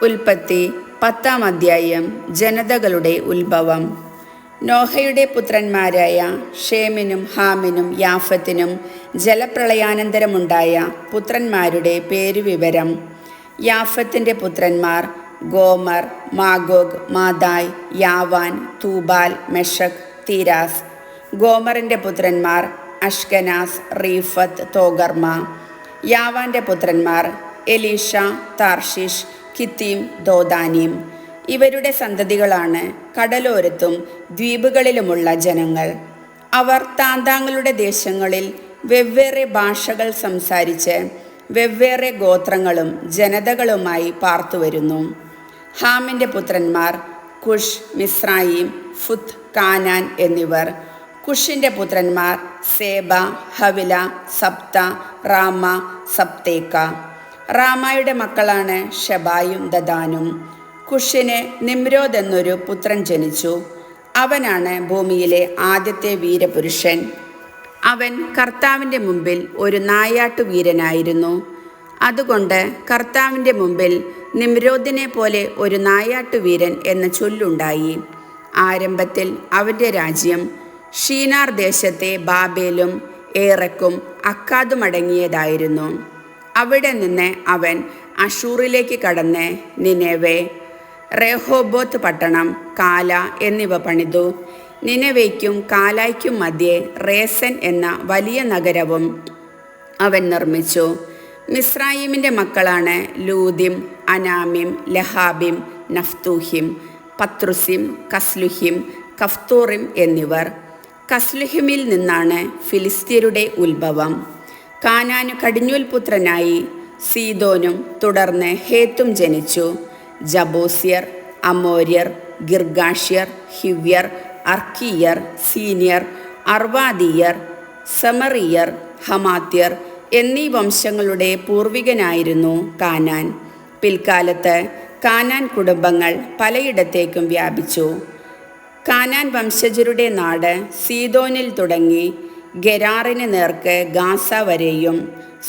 ഉൽപ്പത്തി 10-ാം അധ്യായം. ജനതകളുടെ ഉത്ഭവം. നോഹയുടെ പുത്രന്മാരായ ഷേമിനും ഹാമിനും യാഫത്തിനും ജലപ്രളയാനന്തരമുണ്ടായ പുത്രന്മാരുടെ പേരുവിവരം. യാഫത്തിൻ്റെ പുത്രന്മാർ ഗോമർ, മാഗോഗ്, മാദായ്, യാവാൻ, തൂബാൽ, മെഷക്, തീരാസ്. ഗോമറിൻ്റെ പുത്രന്മാർ അഷ്കനാസ്, റീഫത്ത്, തോഗർമ. യാവാൻ്റെ പുത്രന്മാർ എലീഷ, താർഷിഷ്, കിത്തീം, ദോദാനീം. ഇവരുടെ സന്തതികളാണ് കടലോരത്തും ദ്വീപുകളിലുമുള്ള ജനങ്ങൾ. അവർ താന്താങ്ങളുടെ ദേശങ്ങളിൽ വെവ്വേറെ ഭാഷകൾ സംസാരിച്ച് വെവ്വേറെ ഗോത്രങ്ങളും ജനതകളുമായി പാർത്തുവരുന്നു. ഹാമിൻ്റെ പുത്രന്മാർ കുഷ്, മിസ്രയീം, ഫുത്ത്, കാനാൻ എന്നിവർ. കുഷിൻ്റെ പുത്രന്മാർ സേബ, ഹവില, സപ്ത, റാമ, സപ്തേക്ക. റാമയുടെ മക്കളാണ് ഷെബായും ദദാനും. കുഷിന് നിമ്രോദ് എന്നൊരു പുത്രൻ ജനിച്ചു. അവനാണ് ഭൂമിയിലെ ആദ്യത്തെ വീരപുരുഷൻ. അവൻ കർത്താവിൻ്റെ മുമ്പിൽ ഒരു നായാട്ടു വീരനായിരുന്നു. അതുകൊണ്ട് കർത്താവിൻ്റെ മുമ്പിൽ നിമ്രോദിനെ പോലെ ഒരു നായാട്ടുവീരൻ എന്ന ചൊല്ലുണ്ടായി. ആരംഭത്തിൽ അവൻ്റെ രാജ്യം ഷീനാർ ദേശത്തെ ബാബേലും ഏറക്കും അക്കാദുമടങ്ങിയതായിരുന്നു. അവിടെ നിന്ന് അവൻ അഷൂറിലേക്ക് കടന്ന് നിനെവെ, റെഹോബോത്ത് പട്ടണം, കാല എന്നിവ പണിതു. നിനെവയ്ക്കും കാലായ്ക്കും മധ്യേ റേസൻ എന്ന വലിയ നഗരവും അവൻ നിർമ്മിച്ചു. മിസ്രയീമിൻ്റെ മക്കളാണ് ലൂദിം, അനാമിം, ലഹാബിം, നഫ്തൂഹിം, പത്രുസിം, കസ്ലുഹിം, കഫ്തൂറിം എന്നിവർ. കസ്ലുഹിമിൽ നിന്നാണ് ഫിലിസ്ത്യരുടെ ഉത്ഭവം. കാനാനു കടിഞ്ഞൂൽ പുത്രനായി സീദോനും തുടർന്ന് ഹേത്തും ജനിച്ചു. ജബൂസ്യർ, അമോര്യർ, ഗിർഗാഷ്യർ, ഹിവ്യർ, അർക്കീയർ, സീനിയർ, അർവാദീയർ, സമറിയർ, ഹമാത്യർ എന്നീ വംശങ്ങളുടെ പൂർവികനായിരുന്നു കാനാൻ. പിൽക്കാലത്ത് കാനാൻ കുടുംബങ്ങൾ പലയിടത്തേക്കും വ്യാപിച്ചു. കാനാൻ വംശജരുടെ നാട് സീദോനിൽ തുടങ്ങി ഗെരാറിന് നേർക്ക് ഗാസ വരെയും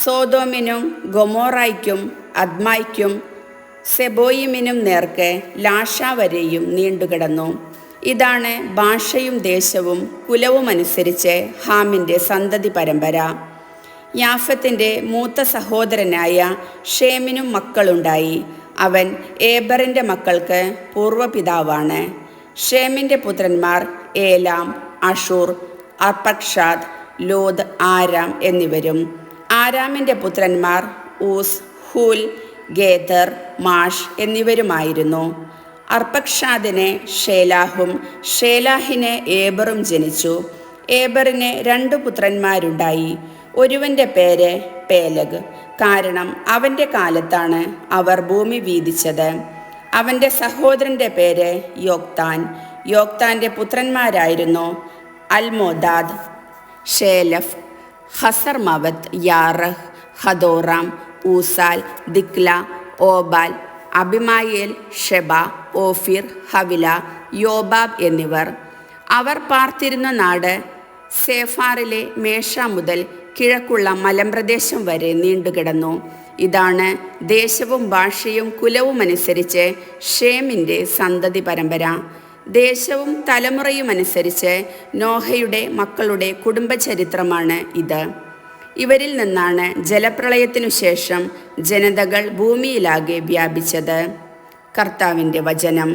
സോദോമിനും ഗൊമോറായ്ക്കും അദ്മായ്ക്കും സെബോയിമിനും നേർക്ക് ലാഷ വരെയും നീണ്ടുകിടന്നു. ഇതാണ് ഭാഷയും ദേശവും കുലവുമനുസരിച്ച് ഹാമിൻ്റെ സന്തതി പരമ്പര. യാഫത്തിൻ്റെ മൂത്ത സഹോദരനായ ഷേമിനും മക്കളുണ്ടായി. അവൻ ഏബറിൻ്റെ മക്കൾക്ക് പൂർവ്വപിതാവാണ്. ഷേമിൻ്റെ പുത്രന്മാർ ഏലാം, അഷൂർ, അർപ്പക്ഷാദ്, ലോദ്, ആരാം എന്നിവരും. ആരാമിൻ്റെ പുത്രന്മാർ ഊസ്, ഹൂൽ, ഗേദർ, മാഷ് എന്നിവരുമായിരുന്നു. അർപ്പക്ഷാദിന് ഷേലാഹും ഷേലാഹിന് ഏബറും ജനിച്ചു. ഏബറിന് 2 പുത്രന്മാരുണ്ടായി. ഒരുവൻ്റെ പേര് പേലഗ്, കാരണം അവൻ്റെ കാലത്താണ് അവർ ഭൂമി വീതിച്ചത്. അവൻ്റെ സഹോദരൻ്റെ പേര് യോക്താൻ. യോക്താൻ്റെ പുത്രന്മാരായിരുന്നു അൽമോദാദ്, ഷേലഫ്, ഹസർമവത്ത്, യാറഹ്, ഹദോറാം, ഊസാൽ, ദിക്ല, ഓബാൽ, അബിമായേൽ, ഷെബ, ഓഫിർ, ഹവില, യോബാബ് എന്നിവർ. അവർ പാർത്തിരുന്ന നാട് സേഫാറിലെ മേഷ മുതൽ കിഴക്കുള്ള മലമ്പ്രദേശം വരെ നീണ്ടുകിടന്നു. ഇതാണ് ദേശവും ഭാഷയും കുലവുമനുസരിച്ച് ഷേമിൻ്റെ സന്തതി പരമ്പര. ദേശവും തലമുറയുമനുസരിച്ച് നോഹയുടെ മക്കളുടെ കുടുംബചരിത്രമാണ് ഇത്. ഇവരിൽ നിന്നാണ് ജലപ്രളയത്തിനു ശേഷം ജനതകൾ ഭൂമിയിലാകെ വ്യാപിച്ചത്. കർത്താവിൻ്റെ വചനം.